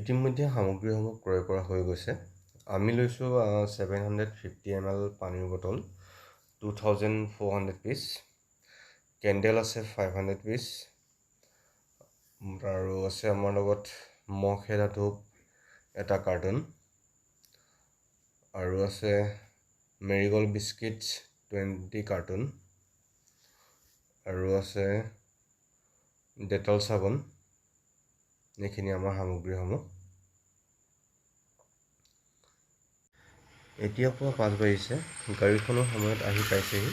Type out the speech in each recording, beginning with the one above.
ইতিমধ্যে সামগ্ৰীসমূহ ক্ৰয় কৰা হৈ গৈছে। আমি লৈছোঁ 750 ml পানীৰ বটল 2400 পিচ, কেণ্ডেল আছে 500 পিচ, আৰু আছে আমাৰ লগত মহ খেদা ধূপ এটা কাৰ্টন, আৰু আছে মেৰিগ'ল্ড বিস্কিটছ 20 কাৰ্টন, আৰু আছে ডেটল চাবোন। এইখিনি আমাৰ সামগ্ৰীসমূহ। এতিয়া পুৱা 5 বাজিছে, গাড়ীখনৰ সময়ত আহি পাইছেহি।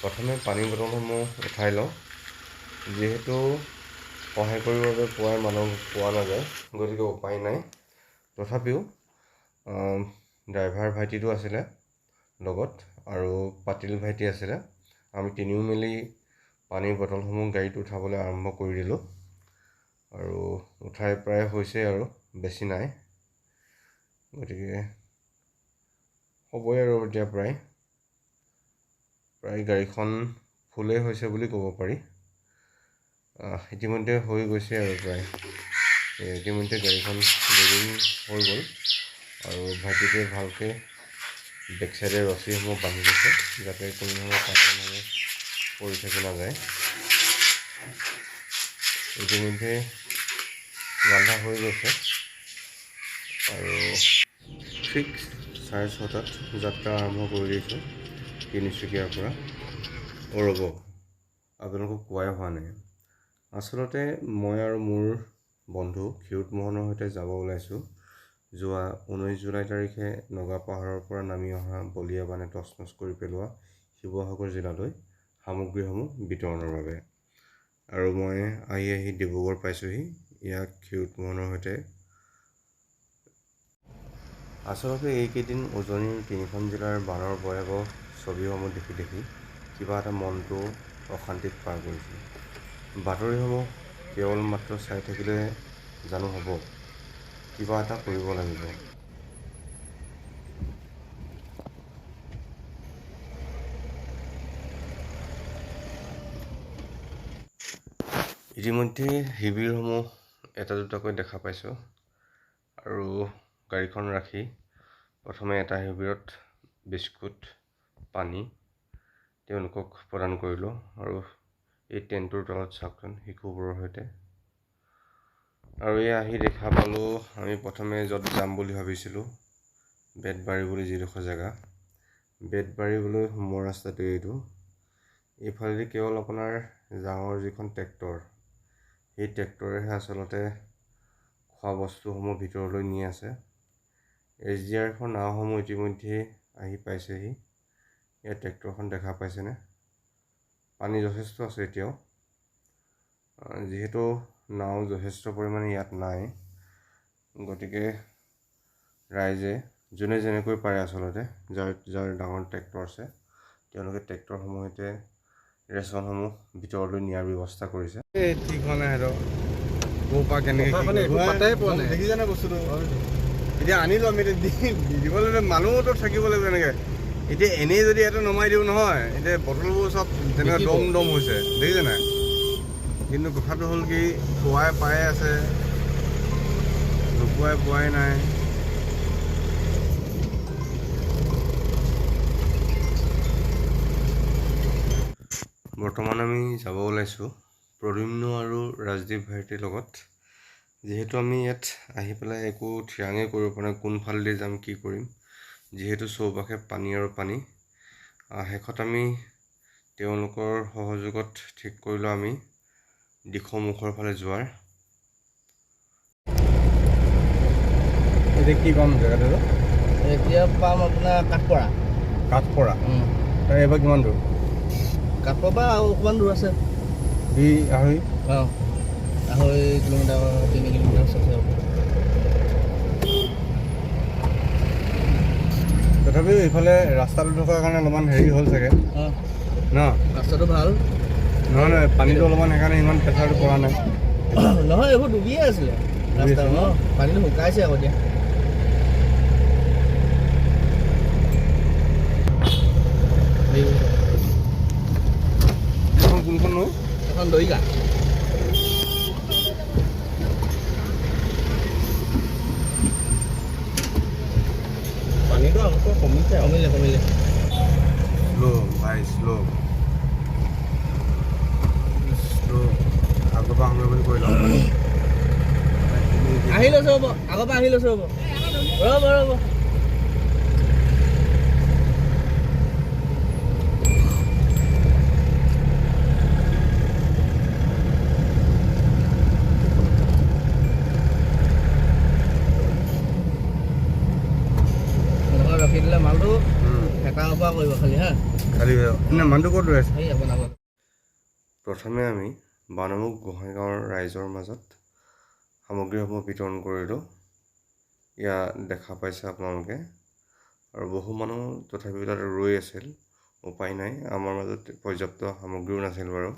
প্ৰথমে পানী বটলসমূহ উঠাই লওঁ, যিহেতু সহায় কৰিবৰ বাবে পুৱাই মানুহ পোৱা নাযায়, গতিকে উপায় নাই। তথাপিও ড্ৰাইভাৰ ভাইটিটো আছিলে লগত, আৰু পাটিল ভাইটি আছিলে। আমি তিনিও মিলি পানীৰ বটলসমূহ গাড়ীত উঠাবলৈ আৰম্ভ কৰি দিলোঁ, আৰু উঠাই প্ৰায় হৈছে, আৰু বেছি নাই, গতিকে হ'বই আৰু এতিয়া প্ৰায় গাড়ীখন ফুলেই হৈছে বুলি ক'ব পাৰি। ইতিমধ্যে হৈ গৈছে আৰু ইতিমধ্যে গাড়ীখন লোডিং হৈ গ'ল, আৰু ভাইটিটোৱে ভালকৈ বেক চাইডে ৰছীসমূহ বান্ধি দিছে, যাতে কোনো ধৰণৰ কাৰ্টনসমূহ পৰি থাকি নাযায়। ইতিমধ্যে ৰন্ধা হৈ গৈছে, আৰু ঠিক 6:30 যাত্ৰা আৰম্ভ কৰি দিছোঁ তিনিচুকীয়াৰ পৰা। ৰ'ব, আপোনালোকক কোৱাই হোৱা নাই। আচলতে মই আৰু মোৰ বন্ধু ক্ষীৰোদ মোহনৰ সৈতে যাব ওলাইছোঁ যোৱা 19 জুলাই তাৰিখে নগা পাহাৰৰ পৰা নামি অহা বলিয়া বানে তছনছ কৰি পেলোৱা শিৱসাগৰ জিলালৈ সামগ্ৰীসমূহ বিতৰণৰ বাবে। আৰু মই আহি ডিব্ৰুগড় পাইছোঁহি, ইয়াক ক্ষীৰোদ মোহনৰ সৈতে। আচলতে এইকেইদিন উজনিৰ 3খন জিলাৰ বানৰ ভয়াৱহ ছবিসমূহ দেখি কিবা এটা মনটো অশান্তিত পাৰ কৰিছিল। বাতৰিসমূহ কেৱল মাত্ৰ চাই থাকিলে জানো হ'ব, কিবা এটা কৰিব লাগিব। ইতিমধ্যে শিবিৰসমূহ এটা দুটাকৈ দেখা পাইছোঁ, আৰু গাড়ীখন ৰাখি প্ৰথমে এটা শিবিৰত বিস্কুট পানী তেওঁলোকক প্ৰদান কৰিলোঁ, আৰু এই টেণ্টটোৰ তলত চাওকচোন শিশুবোৰৰ সৈতে। আৰু এই আহি দেখা পালোঁ, আমি প্ৰথমে য'ত যাম বুলি ভাবিছিলোঁ বেতবাৰী বুলি যিডোখৰ জেগা, বেতবাৰীলৈ সোমোৱা ৰাস্তাটো এইটো। এইফালেদি কেৱল আপোনাৰ ডাঙৰ যিখন ট্ৰেক্টৰ, সেই ট্ৰেক্টৰেহে আচলতে খোৱা বস্তুসমূহ ভিতৰলৈ নি আছে। SDRFৰ নাওসমূহ ইতিমধ্যে আহি পাইছেহি। ইয়াত ট্ৰেক্টৰখন দেখা পাইছেনে? পানী যথেষ্ট আছে এতিয়াও, যিহেতু নাও যথেষ্ট পৰিমাণে ইয়াত নাই, গতিকে ৰাইজে যোনে যেনেকৈ পাৰে আচলতে যাৰ ডাঙৰ ট্ৰেক্টৰ আছে তেওঁলোকে ট্ৰেক্টৰসমূহ সৈতে ৰেচনসমূহ ভিতৰলৈ নিয়াৰ ব্যৱস্থা কৰিছে। ঠিক হোৱা নাই সিহঁতৰ ক'ৰ পৰা কেনেকৈ দেখিছেনে বস্তুটো? এতিয়া আনিলোঁ আমি, দিবলৈ মানুহতো থাকিব লাগিব এনেকৈ। এতিয়া এনেই যদি এটা নমাই দিওঁ নহয়, এতিয়া বটলবোৰ চব তেনেকৈ দম হৈছে, দেখিছে নাই? কিন্তু কথাটো হ'ল কি, খোৱাই পাই আছে, নোপোৱাই পোৱাই নাই। বৰ্তমান আমি যাব ওলাইছোঁ প্ৰদ্যুম্ন আৰু ৰাজদীপ ভাইটিৰ লগত। যিহেতু আমি ইয়াত আহি পেলাই একো থিৰাঙেই কৰিব পৰা নাই, কোনফালেদি যাম কি কৰিম, যিহেতু চৌপাশে পানী আৰু পানী। শেষত আমি তেওঁলোকৰ সহযোগত ঠিক কৰিলোঁ আমি দিখৌমুখৰ ফালে যোৱাৰ। এতিয়া কি পাম জেগাটো? এতিয়া পাম আপোনাৰ কাঠপৰা। এইবাৰ কিমান দূৰ? কাঠপৰা পৰা আৰু অকণমান দূৰ আছে, 2-2.5 কিলোমিটাৰ 3 কিলোমিটাৰ আছে। তথাপিও এইফালে ৰাস্তাটো থকাৰ কাৰণে অলপমান হেৰি হ'ল চাগে ন? ৰাস্তাটো ভাল নহয়, পানীটো অলপমান সেইকাৰণে ইমান প্ৰেছাৰটো পৰা নাই। নহয়, এইবোৰ ডুবিয়ে আছিলে ৰাস্তা। পানীটো শুকাইছে আকৌ এতিয়া। কোনখন নো? এখন দৰিকা। কমিছে কমিলে স্লো ভাই স্লো আগৰ পৰা আহোঁ বুলি কৈ লওঁ আহি লৈছে হ'ব আগৰ পৰা আহি লৈছে হ'ব ৰ'ব ৰখি দিলে মালটো হেঁপাহৰ পৰা কৰিব খালি হা খালি মানুহটো ক'ত ৰৈ আছে এই আপোনাৰ প্ৰথমে আমি বানমুখ গোহাঁইগাঁৱৰ ৰাইজৰ মাজত সামগ্ৰীসমূহ বিতৰণ কৰিলোঁ ইয়াত দেখা পাইছে আপোনালোকে আৰু বহু মানুহ তথাপিও তাত ৰৈ আছিল উপায় নাই আমাৰ মাজত পৰ্যাপ্ত সামগ্ৰীও নাছিল বাৰু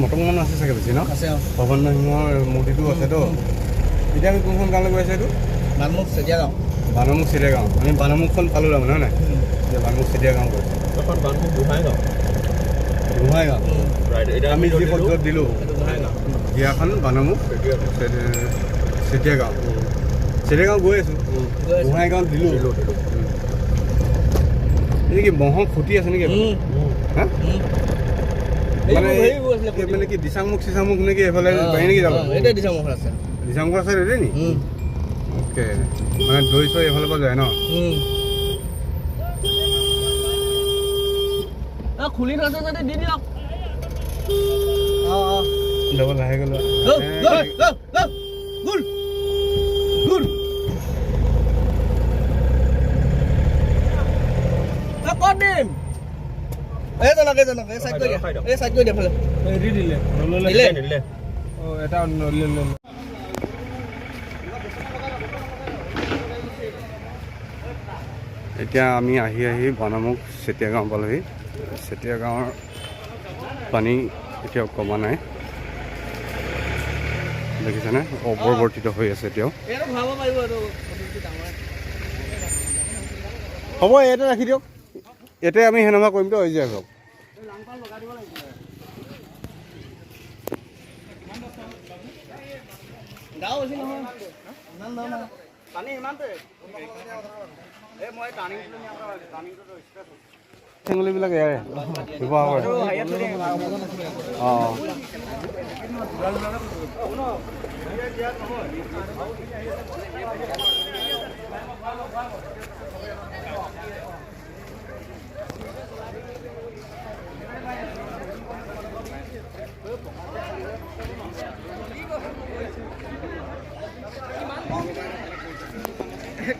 মটক মানুহ আছে চাগে বেছি ন আছে পৱন সিংহৰ মূৰ্তিটো আছেতো এতিয়া আমি কোনখন গাঁৱলৈ গৈ আছোঁ এইটো বানমুখ চেতিয়া গাঁও বানমুখ চেতিয়া গাঁও আমি বানমুখখন পালোঁ তাৰমানে হয় নাই এতিয়া বানমুখ চেতিয়া গাঁও গৈছোঁ এখন বানমুখ গোহাঁইগাঁও আমি যি পৰ্যায়ত দিলোঁ দিয়াখন বানমুখ চেতিয়া গাঁও গৈ আছোঁ গোহাঁইগাঁৱত দিলোঁ এই কি মহৰ খুটি আছে নেকি হা মানে কি দিচাংমুখ চিচাংমুখ নেকি এইফালে পাৰি নেকি যাব এইটোৱে দিচাংমুখ আছে দিচাংমুখ আছে ৰেডি নি অ'কে মানে দৈ চৈ এইফালৰ পৰা যায় ন খুলি থৈছে যদি দি দিয়ক যাব লাহে গ'লো ক'ত দিম এই জনক এই চাইড কৰি দিয়া এই চাইড কৰি দিয়া ফালে দি দিলে এটা এতিয়া আমি আহি বানমুখ চেতিয়া গাঁও পালোহি চেতিয়া গাঁৱৰ পানী এতিয়াও কমা নাই দেখিছেনে অপৰিৱৰ্তিত হৈ আছে এতিয়াও হ'ব ইয়াতে ৰাখি দিয়ক ইয়াতে আমি সেনেকুৱা কৰিমতো হৈ যায় ধৰক চেঙুলিবিলাক ইয়াৰে ব্যৱহাৰ কৰে অঁ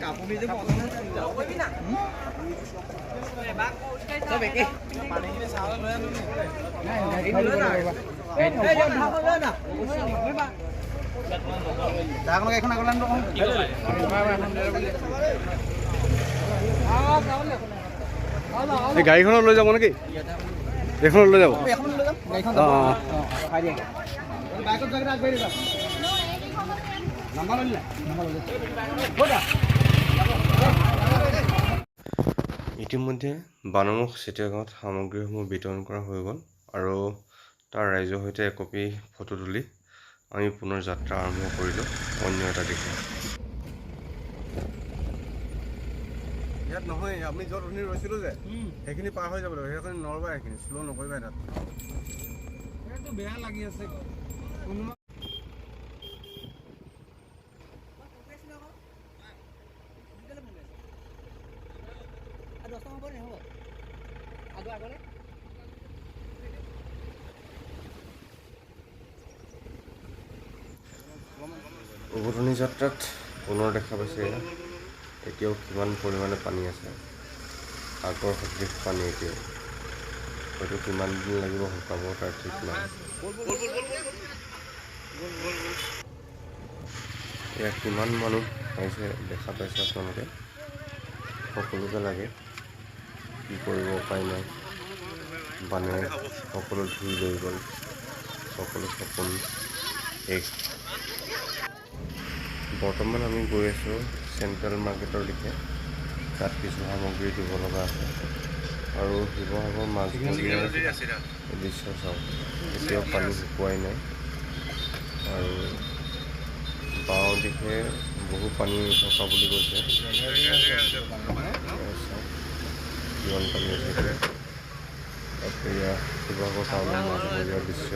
কাপোৰ নিজে কৰিবি না চব একে পানীখিনি চাউল লৈ আনো এখন আগলৈ এই গাড়ীখনত লৈ যাব নেকি এইখনত লৈ যাব ইতিমধ্যে বানমুখ চেতিয়া গাঁৱত সামগ্ৰীসমূহ বিতৰণ কৰা হৈ গ'ল আৰু তাৰ ৰাইজৰ সৈতে একপি ফটো তুলি আমি পুনৰ যাত্ৰা আৰম্ভ কৰিলোঁ অন্য এটা দিশে ইয়াত নহয় আমি য'ত শুনি ৰৈছিলোঁ যে সেইখিনি পাৰ হৈ যাব লাগিব সেইখিনি নৰবা সেইখিনি শ্ল' নকৰিবা তাত সেইটো বেয়া লাগি আছে উভতনি যাত্ৰাত পুনৰ দেখা পাইছে এতিয়াও কিমান পৰিমাণে পানী আছে আগৰ সদৃশ পানী এতিয়াও হয়তো কিমান দিন লাগিব শুকাব তাৰ ঠিক নাই এয়া কিমান মানুহ পাইছে দেখা পাইছে আপোনালোকে সকলোকে লাগে কি কৰিব উপায় নাই বানে সকলো ধুই লৈ গ'ল, সকলো সপোন শেষ। বৰ্তমান আমি গৈ আছোঁ চেণ্ট্ৰেল মাৰ্কেটৰ দিশে। তাত কিছু সামগ্ৰী দিব লগা আছে আৰু শিৱসাগৰ মাছমৰীয়াৰ দৃশ্য চাওঁ। এতিয়াও পানী শুকুৱাই নাই আৰু বাওঁ দিশে বহু পানী থকা বুলি কৈছে। কিমান পানী আছে এয়া শিৱসাগৰ টাউনৰ মাছমৰীয়াৰ দৃশ্য।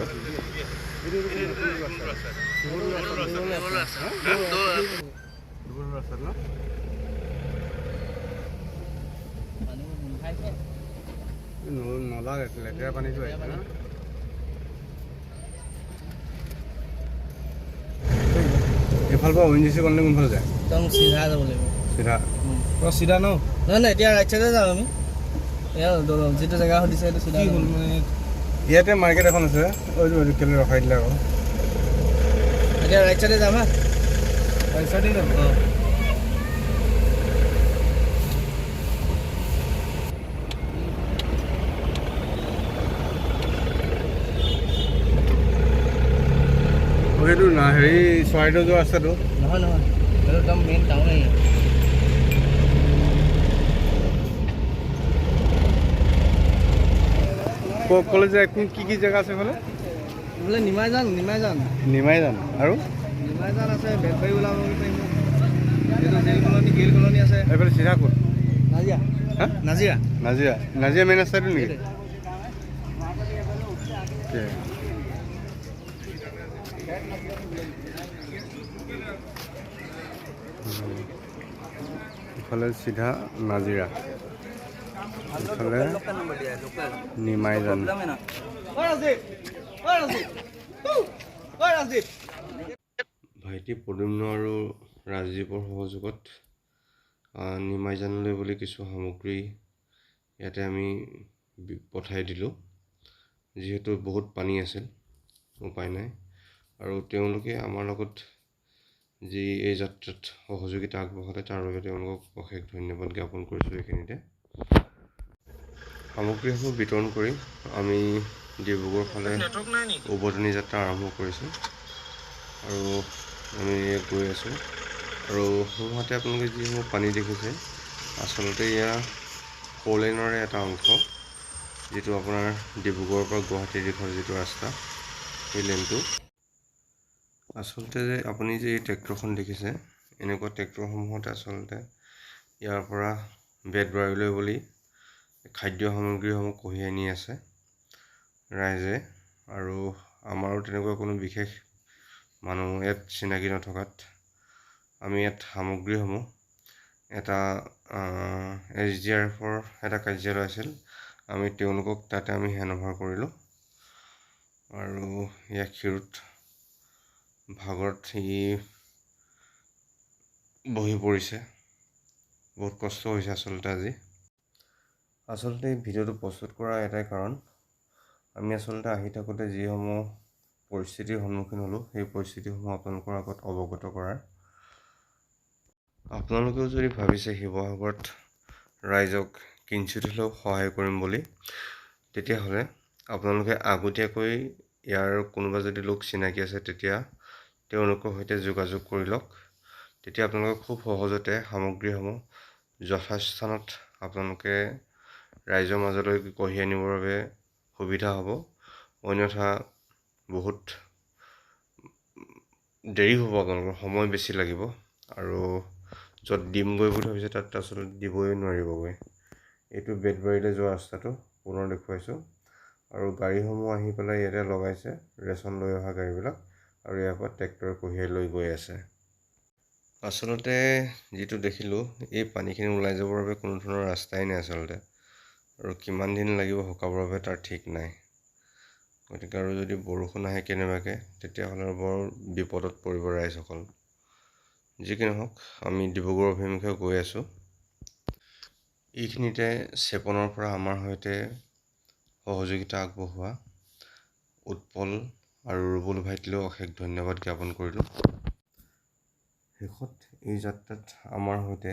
নলাগে লেতেৰা পানীটো আহিছে না। এইফালৰ পৰা ONGC কলনী কোনফালে যায়? একদম চিধা যাব লাগিব। চিধা পুৰা চিধা ন? নহয় এতিয়া ৰাইট চাইডে যাম আমি। এয়া যিটো জেগা সুধিছে সেইটো চিধা কি হ'ল মানে ইয়াতে মাৰ্কেট এখন আছে, কেলে ৰখাই দিলে আকৌ। এতিয়া ৰাইট চাইডে যাম হা। ৰাইট চাইডে যাম। সেইটো না হেৰি চৰাইদেউ যোৱা ৰাস্তাটো? নহয় নহয়, সেইটো একদম মেইন টাউনেই। কলেজ কি জেগা আছে এইফালে? বোলে নিমাইজান নিমাইজান আৰু নিমাইজান আছে, বেলবাৰী ওলাব পাৰিব। এইটো গেল কলনী আছে। এইফালে চিধা ক'ত? নাজিৰা। হা? নাজিৰা। নাজিৰা মেইন ৰাস্তাটো নেকি? ইফালে চিধা নাজিৰা, ইফালে নিমাইজান। ভাইটি প্ৰদ্যুম্ন আৰু ৰাজদীপৰ সহযোগত নিমাইজানলৈ বুলি কিছু সামগ্ৰী ইয়াতে আমি পঠাই দিলোঁ। যিহেতু বহুত পানী আছিল, উপায় নাই। আৰু তেওঁলোকে আমাৰ লগত যি এই যাত্ৰাত সহযোগিতা আগবঢ়ালে তাৰ বাবে তেওঁলোকক অশেষ ধন্যবাদ জ্ঞাপন কৰিছোঁ। এইখিনিতে সামগ্ৰীসমূহ বিতৰণ কৰি আমি ডিব্ৰুগড় ফালে উভতনি যাত্ৰা আৰম্ভ কৰিছোঁ আৰু আমি গৈ আছোঁ। আৰু সোঁহাতে আপোনালোকে যিসমূহ পানী দেখিছে, আচলতে এয়া 4 লেনৰে এটা অংশ, যিটো আপোনাৰ ডিব্ৰুগড়ৰ পৰা গুৱাহাটীৰ দিশৰ যিটো ৰাস্তা, সেই লেনটো। আচলতে আপুনি যে এই ট্ৰেক্টৰখন দেখিছে, এনেকুৱা ট্ৰেক্টৰসমূহতে আচলতে ইয়াৰ পৰা বেতবাৰীলৈ বুলি খাদ্য সামগ্ৰীসমূহ কঢ়িয়াই নি আছে ৰাইজে। আৰু আমাৰো তেনেকুৱা কোনো বিশেষ মানুহ ইয়াত চিনাকি নথকাত আমি ইয়াত সামগ্ৰীসমূহ এটা SDRFৰ এটা কাৰ্যালয় আছিল, আমি তেওঁলোকক তাতে আমি হেণ্ডঅভাৰ কৰিলোঁ। আৰু ইয়াক ক্ষীৰোদ ভাগৰত বহি পৰিছে, বহুত কষ্ট হৈছে আচলতে আজি। আচলতে এই ভিডিঅ'টো প্ৰস্তুত কৰাৰ এটাই কাৰণ, আমি আচলতে আহি থাকোঁতে যিসমূহ পৰিস্থিতিৰ সন্মুখীন হ'লোঁ, সেই পৰিস্থিতিসমূহ আপোনালোকৰ আগত অৱগত কৰাৰ। আপোনালোকেও যদি ভাবিছে শিৱসাগৰত ৰাইজক কিঞ্চিত হ'লেও সহায় কৰিম বুলি, তেতিয়াহ'লে আপোনালোকে আগতীয়াকৈ ইয়াৰ কোনোবা যদি লোক চিনাকি আছে, তেতিয়া তেওঁলোকৰ সৈতে যোগাযোগ কৰি লওক। তেতিয়া আপোনালোকে খুব সহজতে সামগ্ৰীসমূহ যথাস্থানত আপোনালোকে ৰাইজৰ মাজলৈ কঢ়িয়াই আনিবৰ বাবে সুবিধা হ'ব। অন্যথা বহুত দেৰি হ'ব, আপোনালোকৰ সময় বেছি লাগিব আৰু য'ত দিমগৈ বুলি ভাবিছে তাত আচলতে দিবই নোৱাৰিবগৈ। এইটো বেতবাৰীলৈ যোৱা ৰাস্তাটো পুনৰ দেখুৱাইছোঁ। আৰু গাড়ীসমূহ আহি পেলাই ইয়াতে লগাইছে, ৰেচন লৈ অহা গাড়ীবিলাক, আৰু ইয়াৰ পৰা ট্ৰেক্টৰ কঢ়িয়াই লৈ গৈ আছে। আচলতে যিটো দেখিলোঁ, এই পানীখিনি ওলাই যাবৰ বাবে কোনো ধৰণৰ ৰাস্তাই নাই আচলতে, আৰু কিমান দিন লাগিব শুকাবৰ বাবে তাৰ ঠিক নাই। গতিকে আৰু যদি বৰষুণ আহে কেনেবাকৈ, তেতিয়াহ'লে বৰ বিপদত পৰিব ৰাইজসকল। যি কি নহওক, আমি ডিব্ৰুগড় অভিমুখে গৈ আছোঁ। এইখিনিতে চেপনৰ পৰা আমাৰ সৈতে সহযোগিতা আগবঢ়োৱা উৎপল আৰু ৰুবুল ভাইটিলৈও অশেষ ধন্যবাদ জ্ঞাপন কৰিলোঁ। শেষত এই যাত্ৰাত আমাৰ সৈতে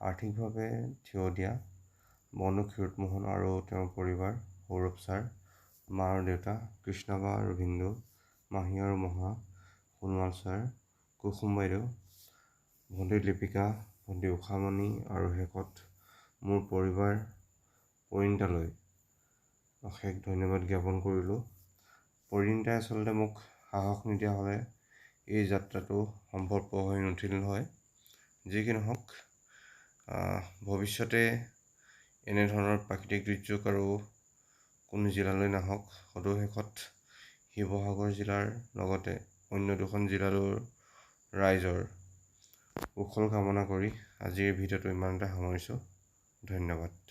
আৰ্থিকভাৱে থিয় দিয়া বন্ধু ক্ষীৰোদ মোহন আৰু তেওঁৰ পৰিবাৰ সৌৰভ ছাৰ, মা আৰু দেউতা, কৃষ্ণবা আৰু ভিন্দু, মাহী আৰু মহা, সোণোৱাল ছাৰ, কুসুম বাইদেউ, ভণ্টি লিপিকা, ভণ্টি উষামণি আৰু শেষত মোৰ পৰিবাৰ পৰিণীতালৈ অশেষ ধন্যবাদ জ্ঞাপন কৰিলোঁ। পৰিণীতাই আচলতে মোক সাহস নিদিয়া হ'লে এই যাত্ৰাটো সম্ভৱপৰ হৈ নুঠিল হয়। যি কি নহওক, ভৱিষ্যতে এনেধৰণৰ প্ৰাকৃতিক দুৰ্যোগ আৰু কোনো জিলালৈ নাহক। সদৌ শেষত শিৱসাগৰ জিলাৰ লগতে অন্য 2খন জিলালৈ ৰাইজৰ কুশল কামনা কৰি আজিৰ ভিডিঅ'টো ইমানতে সামৰিছোঁ। ধন্যবাদ।